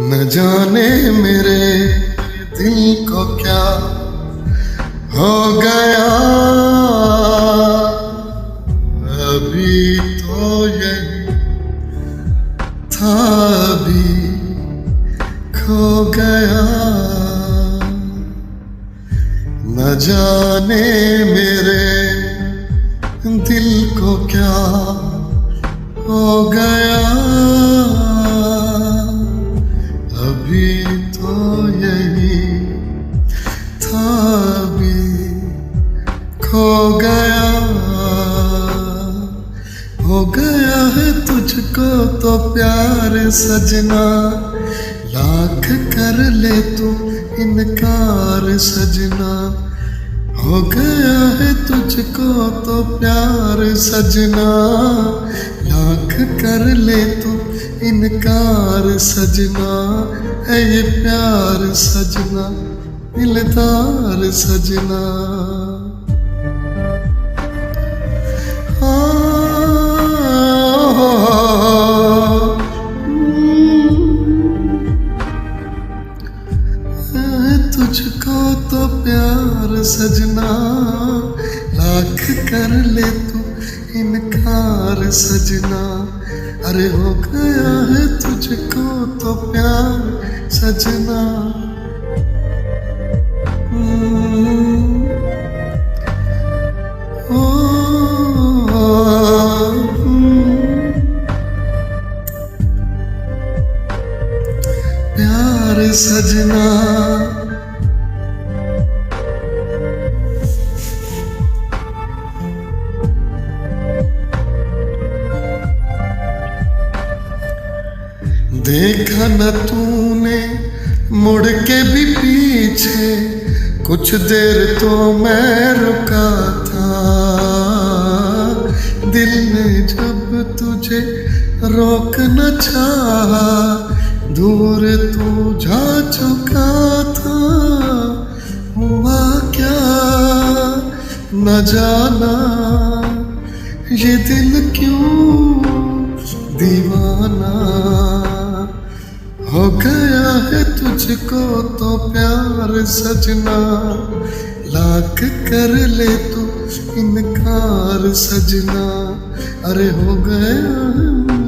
न जाने मेरे दिल को क्या हो गया, अभी तो यही था, अभी खो गया। न जाने मेरे दिल को क्या हो गया, अभी तो यही था, अभी खो गया। हो गया है तुझको तो प्यार सजना, लाख कर ले तू इनकार सजना। हो गया है तुझको तो प्यार सजना, लाख कर ले तू इनकार सजना। है ये प्यार सजना, दिलदार सजना। तुझको तो प्यार सजना, लाख कर ले तू इनकार सजना। अरे हो गया है तुझको तो प्यार सजना। प्यार सजना। देखा न तूने मुड़ के भी पीछे, कुछ देर तो मैं रुका था। दिल ने जब तुझे रोक न चाहा, दूर तू जा चुका था। हुआ क्या न जाना, ये दिल क्यों दीवाना। हो गया है तुझको तो प्यार सजना, लाख कर ले तू इनकार सजना। अरे हो गया